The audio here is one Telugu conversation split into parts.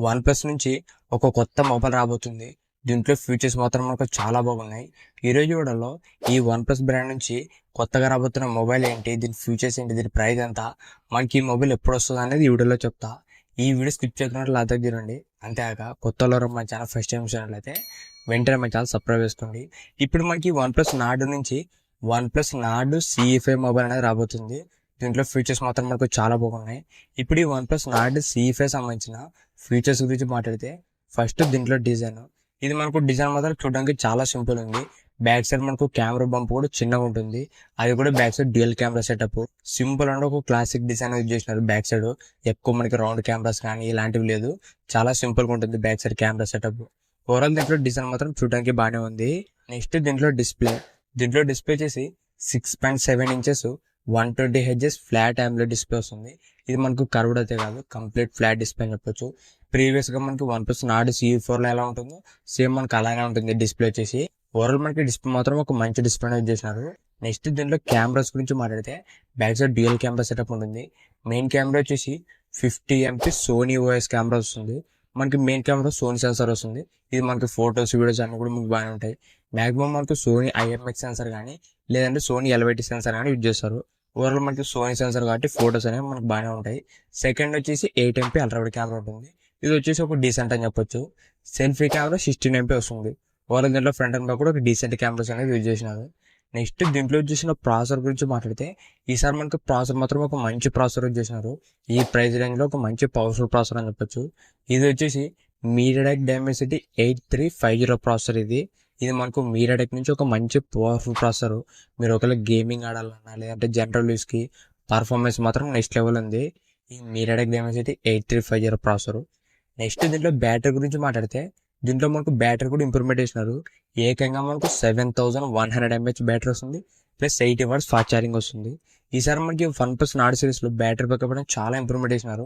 వన్ ప్లస్ నుంచి ఒక కొత్త మొబైల్ రాబోతుంది. దీంట్లో ఫీచర్స్ మాత్రం మనకు చాలా బాగున్నాయి. ఈరోజు వీడియోలో ఈ వన్ ప్లస్ బ్రాండ్ నుంచి కొత్తగా రాబోతున్న మొబైల్ ఏంటి, దీని ఫీచర్స్ ఏంటి, దీని ప్రైస్ ఎంత, మనకి ఈ మొబైల్ ఎప్పుడు వస్తుంది అనేది ఈ వీడియోలో చెప్తా. ఈ వీడియో స్కిప్ చేయకుండా లాగా చూడండి. అంతేకాక కొత్తలో మన ఛానల్ ఫస్ట్ టైం చూసినట్లయితే వెంటనే మన ఛానల్ సబ్స్క్రైబ్ చేసుకోండి. ఇప్పుడు మనకి వన్ ప్లస్ నార్డ్ నుంచి one plus Nord CE5 mobile అనేది రాబోతుంది. దీంట్లో ఫీచర్స్ మాత్రం మనకు చాలా బాగున్నాయి. ఇప్పుడు ఈ వన్ ప్లస్ నార్డ్ CE5 సంబంధించిన ఫీచర్స్ గురించి మాట్లాడితే ఫస్ట్ దీంట్లో డిజైన్. ఇది మనకు డిజైన్ మాత్రం చూడడానికి చాలా సింపుల్ ఉంది. బ్యాక్ సైడ్ మనకు కెమెరా బంప్ కూడా చిన్నగా ఉంటుంది. అది కూడా back side dual camera setup simple and ఒక క్లాసిక్ డిజైన్ యూజ్ చేసినారు. బ్యాక్ సైడ్ ఎక్కువ మనకి రౌండ్ కెమెరాస్ కానీ ఇలాంటివి లేదు, చాలా సింపుల్ గా ఉంటుంది back side camera setup. Overall దీంట్లో డిజైన్ మాత్రం చూడడానికి బాగానే ఉంది. నెక్స్ట్ దీంట్లో డిస్ప్లే చేసి 6.7 inches 120 Hz flat AMOLED display వస్తుంది. ఇది మనకు కర్వ్డ్ అయితే కాదు, కంప్లీట్ ఫ్లాట్ డిస్ప్లే అని చెప్పొచ్చు. ప్రీవియస్ గా మనకి వన్ ప్లస్ నార్డ్ CE4 లో ఎలా ఉంటుందో సేమ్ మనకు అలానే ఉంటుంది డిస్ప్లే వచ్చేసి. ఓవరాల్ మనకి డిస్ప్లే మాత్రం ఒక మంచి డిస్ప్లే యూజ్ చేసినారు. నెక్స్ట్ దీంట్లో కెమెరాస్ గురించి మాట్లాడితే back side dual camera setup ఉంటుంది. మెయిన్ కెమెరా వచ్చేసి 50 MP సోనీ OS కెమెరా వస్తుంది. మనకి మెయిన్ కెమెరా సోనీ సెన్సార్ వస్తుంది. ఇది మనకి ఫొటోస్ వీడియోస్ అన్ని కూడా మీకు బాగానే ఉంటాయి. మాక్సిమం మనకు సోనీ IMX సెన్సార్ కానీ లేదంటే సోనీ LVT సెన్సార్ కానీ యూజ్ చేస్తారు. ఓవరాల్ మనకి సోనీ సెన్సార్ కాబట్టి ఫొటోస్ అనేవి మనకు బాగానే ఉంటాయి. సెకండ్ వచ్చేసి 8 MP అల్ట్రా వైడ్ కెమెరా ఉంటుంది. ఇది వచ్చేసి ఒక డీసెంట్ అని చెప్పొచ్చు. సెల్ఫీ కెమెరా 16 MP వస్తుంది. ఓవరాల్ దీంట్లో ఫ్రంట్ అండ్ బ్యాక్ కూడా ఒక డీసెంట్ కెమెరాస్ అనేది యూజ్ చేసినారు. నెక్స్ట్ దీంట్లో వచ్చేసిన ప్రాసెసర్ గురించి మాట్లాడితే ఈసారి మనకి ప్రాసెసర్ మాత్రం ఒక మంచి ప్రాసెసర్ యూజ్ చేసినారు. ఈ ప్రైస్ రేంజ్ లో ఒక మంచి పవర్ఫుల్ ప్రాసెసర్ అని చెప్పొచ్చు. ఇది వచ్చేసి MediaTek Dimensity 8350 ప్రాసెసర్. ఇది మనకు MediaTek నుంచి ఒక మంచి పవర్ఫుల్ ప్రాసెసర్. మీరు ఒకవేళ గేమింగ్ ఆడాలన్నా లేదంటే జనరల్ యూస్ కి పర్ఫార్మెన్స్ మాత్రం నెక్స్ట్ లెవెల్ ఉంది ఈ MediaTek Dimensity 8350 ప్రాసెసర్. నెక్స్ట్ దీంట్లో బ్యాటరీ గురించి మాట్లాడితే దీంట్లో మనకు బ్యాటరీ కూడా ఇంప్రూవ్మెంట్ చేసినారు. ఏకంగా మనకు 7100 mAh బ్యాటరీ వస్తుంది, ప్లస్ 80 watts ఫాస్ట్ ఛార్జింగ్ వస్తుంది. ఈసారి మనకి వన్ ప్లస్ నార్డ్ సిరీస్ లో బ్యాటరీ బ్యాకప్ అనేది చాలా ఇంప్రూవ్మెంట్ చేసినారు.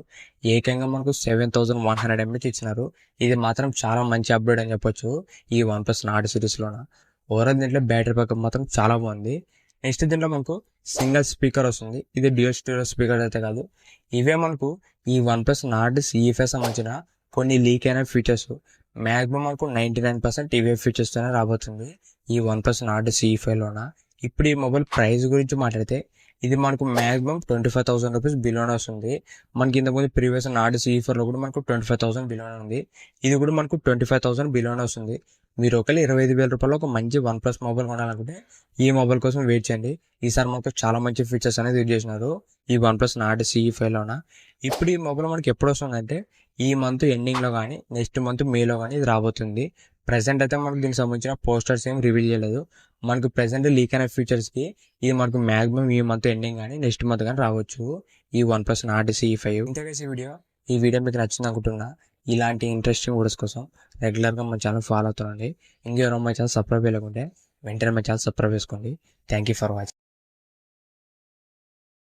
ఏకంగా మనకు 7100 mAh ఇచ్చినారు. ఇది మాత్రం చాలా మంచి అప్డేట్ అని చెప్పొచ్చు ఈ వన్ ప్లస్ నార్డ్ సిరీస్ లోన. ఓవరాల్ దీంట్లో బ్యాటరీ బ్యాకప్ మాత్రం చాలా బాగుంది. నెక్స్ట్ దీంట్లో మనకు సింగిల్ స్పీకర్ వస్తుంది. ఇది డ్యూయల్ స్టీరియో స్పీకర్ అయితే కాదు. ఇవే మనకు ఈ వన్ ప్లస్ నార్డ్ CE5 సంబంధించిన కొన్ని లీక్ అయిన ఫీచర్స్. మ్యాక్సిమం మనకు 99% ఇవే ఫీచర్స్ తోనే రాబోతుంది ఈ వన్ ప్లస్ నార్డ్ CE5 లోన. ఇప్పుడు ఈ మొబైల్ ప్రైస్ గురించి మాట్లాడితే ఇది మనకు మ్యాక్సిమం 25,000 రూపీస్ బిలోనే వస్తుంది. మనకి ఇంతకుముందు ప్రీవియస్ నార్డ్ CE4 లో కూడా మనకు 25,000 బిలోనే ఉంది. ఇది కూడా మనకు 25,000 బిలోనే వస్తుంది. మీరు ఒకవేళ 25,000 రూపాయలు ఒక మంచి వన్ ప్లస్ మొబైల్ కొనాలనుకుంటే ఈ మొబైల్ కోసం వెయిట్ చేయండి. ఈసారి మనకు చాలా మంచి ఫీచర్స్ అనేది యూజ్ చేసినారు ఈ వన్ ప్లస్ నార్డ్ CE5 లోన. ఇప్పుడు ఈ మొబైల్ మనకి ఎప్పుడు వస్తుందంటే ఈ మంత్ ఎండింగ్ లో కానీ నెక్స్ట్ మంత్ మేలో కానీ ఇది రాబోతుంది. ప్రెసెంట్ అయితే మనకు దీనికి సంబంధించిన పోస్టర్స్ ఏం రివీల్ చేయలేదు. మనకు ప్రెసెంట్ లీక్ అయిన ఫీచర్స్ కి ఇది మనకు మాక్సిమం ఈ మంత్ ఎండింగ్ కానీ నెక్స్ట్ మంత్ కానీ రావచ్చు ఈ వన్ ప్లస్ నార్డ్ CE5. ఇంతగా ఈ వీడియో మీకు నచ్చింది అనుకుంటున్నా. ఇలాంటి ఇంట్రెస్టింగ్ వీడియోస్ కోసం రెగ్యులర్ గా మా ఛానల్ ఫాలో అవుతుండండి. ఇంకెవరో మా ఛానల్ సబ్స్క్రైబ్ చేయలేకుంటే వెంటనే మా ఛానల్ సబ్స్క్రైబ్ చేసుకోండి. Thank you for watching.